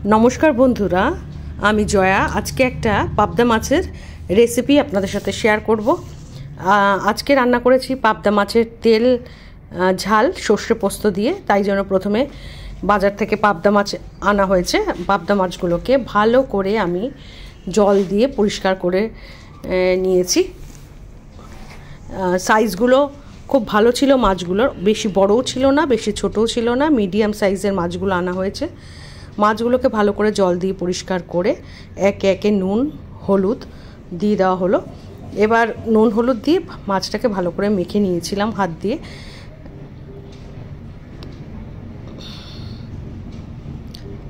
नमस्कार बंधुरा आमी जया आज के एकटा पाबदा माछेर रेसिपि आपनादेर साथे शेयर करब। आज के रान्ना करेछि पाबदा माछेर तेल झाल सर्षे पोस्त दिए। ताई जोन्नो प्रथमे बाजार थेके पाबदा माछ आना हयेछे। पाबदा माछगुलोके भालो करे आमी जल दिए परिष्कार करे नियेछि। साइजगुलो खूब भालो छिलो माछगुलोर, बेशी बड़ो छिलो ना बेशी छोटो छिलो ना, मिडियाम साइजेर माछगुलो आना हयेछे। माछगुलोके भालो करे जल दिए परिष्कार करे एके एके नुन हलुद दिए देওয়া हलो। एबार नुन हलुद दिए माछटाके भालो करे मेखे निয়েছিলাম हाथ दिए।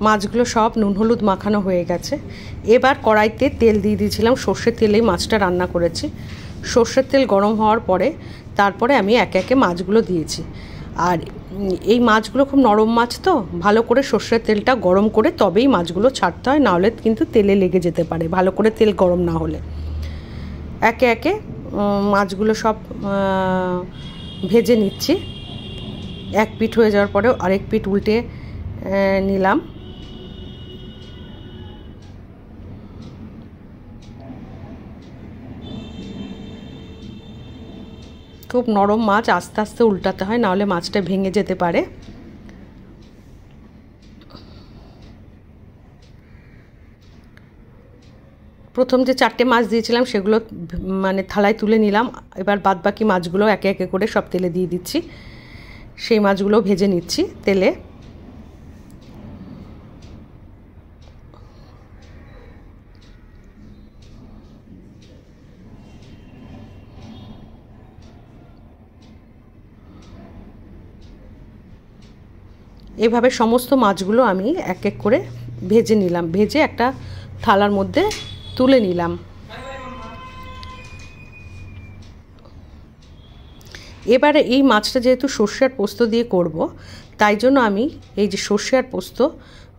माछगुलो सब नुन हलुद माखानो हये गेছে। एबार कड़ाइते तेल दिए दिয়েছিলাম, সরষের তেলেই মাছটা রান্না করেছি। সরষের তেল গরম হওয়ার পরে তারপরে আমি একে একে মাছগুলো দিয়েছি। আর এই মাছগুলো খুব নরম মাছ তো ভালো করে সরষের তেলটা গরম করে তবেই মাছগুলো ছাড়তে হয়, না হলে কিন্তু তেলে লেগে যেতে পারে ভালো করে তেল গরম না হলে। একে একে মাছগুলো সব ভেজে নিচ্ছি। এক পিঠ হয়ে যাওয়ার পরে আরেক পিঠ উল্টে নিলাম। खूब नरम माछ आस्ते आस्ते उल्टाते हैं, ना होले माछटा भेंगे जेते पारे। प्रथम जे चारटे माछ दिएछिलाम सेगुलो माने थालाय तुले निलाम। एबार बाद बाकी माछगुलो एके एके करे सब तेले दिए दिচ্ছি। সেই মাছগুলো ভেজে নিচ্ছি তেলে। এভাবে সমস্ত মাছগুলো আমি এক এক করে ভেজে নিলাম। ভেজে একটা থালার মধ্যে তুলে নিলাম। এবারে এই মাছটা যেহেতু সরষে আর পোস্ত দিয়ে করব, তাই জন্য আমি এই যে সরষে আর পোস্ত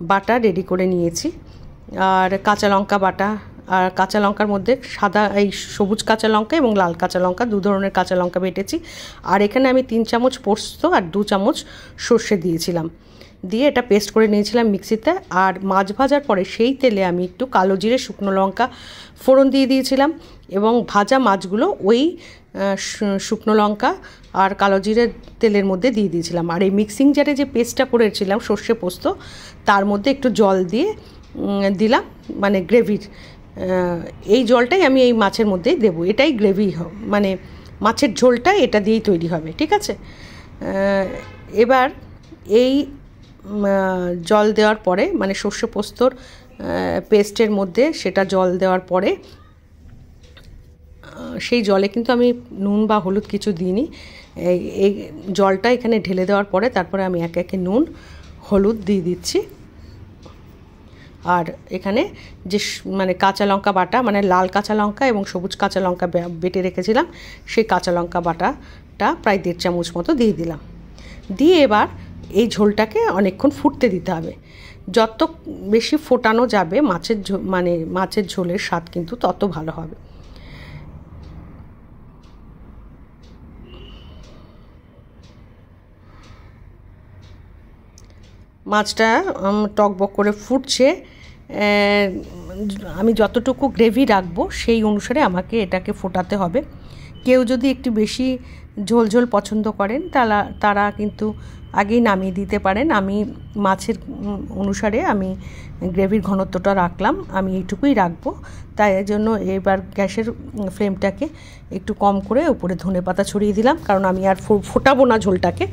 বাটা রেডি করে নিয়েছি। আর কাঁচা লঙ্কা বাটা, আর কাঁচা লঙ্কার মধ্যে সাদা এই সবুজ কাঁচা লঙ্কা এবং লাল কাঁচা লঙ্কা দু ধরনের কাঁচা লঙ্কা বেটেছি। আর এখানে আমি 3 চামচ পোস্ত আর 2 চামচ সরষে দিয়েছিলাম, দিয়ে এটা পেস্ট করে নিয়েছিলাম মিক্সিতে। আর মাছ ভাজার পরে সেই তেলে আমি একটু কালো জিরে শুকনো লঙ্কা ফোড়ন দিয়ে দিয়েছিলাম এবং ভাজা মাছগুলো ওই শুকনো লঙ্কা আর কালো জিরের তেলের মধ্যে দিয়ে দিয়েছিলাম। আর এই মিক্সিং জারে যে পেস্টটা করেছিলাম সর্ষে পোস্ত, তার মধ্যে একটু জল দিয়ে দিলাম, মানে গ্রেভির এই জলটাই আমি এই মাছের মধ্যেই দেবো। এটাই গ্রেভি, মানে মাছের ঝোলটা এটা দিয়েই তৈরি হবে, ঠিক আছে। এবার এই জল দেওয়ার পরে মানে সর্ষে পোস্তর পেস্টের মধ্যে সেটা জল দেওয়ার পরে সেই জলে কিন্তু আমি নুন বা হলুদ কিছু দিইনি। এই জলটা এখানে ঢেলে দেওয়ার পরে তারপরে আমি একে একে নুন হলুদ দিয়ে দিচ্ছি। আর এখানে যে মানে কাঁচা লঙ্কা বাটা, মানে লাল কাঁচা লঙ্কা এবং সবুজ কাঁচা লঙ্কা বেটে রেখেছিলাম, সেই কাঁচা লঙ্কা বাটাটা প্রায় 1.5 চামচ মতো দিয়ে দিলাম। দিয়ে এবার এই ঝোলটাকে অনেকক্ষণ ফুটতে দিতে হবে। যত বেশি ফোটানো যাবে মাছের মানে মাছের ঝোলের স্বাদ কিন্তু তত ভালো হবে। মাছটা টকবক করে ফুটছে। আমি যতটুকু গ্রেভি রাখবো সেই অনুসারে আমাকে এটাকে ফোটাতে হবে। কেউ যদি একটু বেশি ঝোল ঝোল পছন্দ করেন তারা কিন্তু আগেই নামিয়ে দিতে পারেন। আমি মাছের অনুসারে আমি গ্রেভির ঘনত্বটা রাখলাম, আমি এইটুকুই রাখবো। তাই জন্য এবার গ্যাসের ফ্লেমটাকে একটু কম করে উপরে ধনেপাতা ছড়িয়ে দিলাম, কারণ আমি আর ফোটাবো না ঝোলটাকে।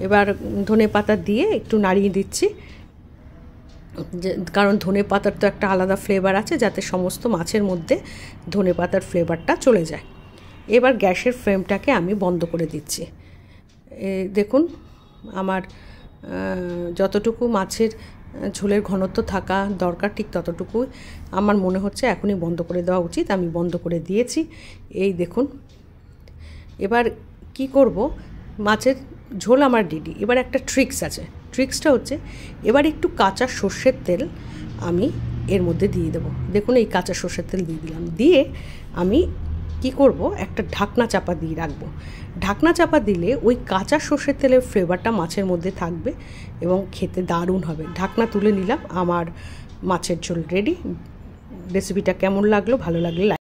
এবার ধনেপাতা দিয়ে একটু নাড়িয়ে দিচ্ছি, কারণ ধনেপাতার তো একটা আলাদা ফ্লেভার আছে, যাতে সমস্ত মাছের মধ্যে ধনেপাতার ফ্লেভারটা চলে যায়। এবার গ্যাসের ফ্লেমটাকে আমি বন্ধ করে দিচ্ছি। দেখুন আমার যতটুকু মাছের ঝোলের ঘনত্ব থাকা দরকার ঠিক ততটুকুই আমার মনে হচ্ছে এখনই বন্ধ করে দেওয়া উচিত। আমি বন্ধ করে দিয়েছি। এই দেখুন, এবার কি করব, মাছের ঝোল আমার রেডি। এবার একটা ট্রিক্স আছে, ট্রিক্সটা হচ্ছে এবার একটু কাঁচা সর্ষের তেল আমি এর মধ্যে দিয়ে দেবো। দেখুন এই কাঁচা সর্ষের তেল দিয়ে দিলাম, দিয়ে আমি কি করব, একটা ঢাকনা চাপা দিয়ে রাখবো। ঢাকনা চাপা দিলে ওই কাঁচা সর্ষের তেলের ফ্লেভারটা মাছের মধ্যে থাকবে এবং খেতে দারুণ হবে। ঢাকনা তুলে নিলাম, আমার মাছের ঝোল রেডি। রেসিপিটা কেমন লাগলো, ভালো লাগলে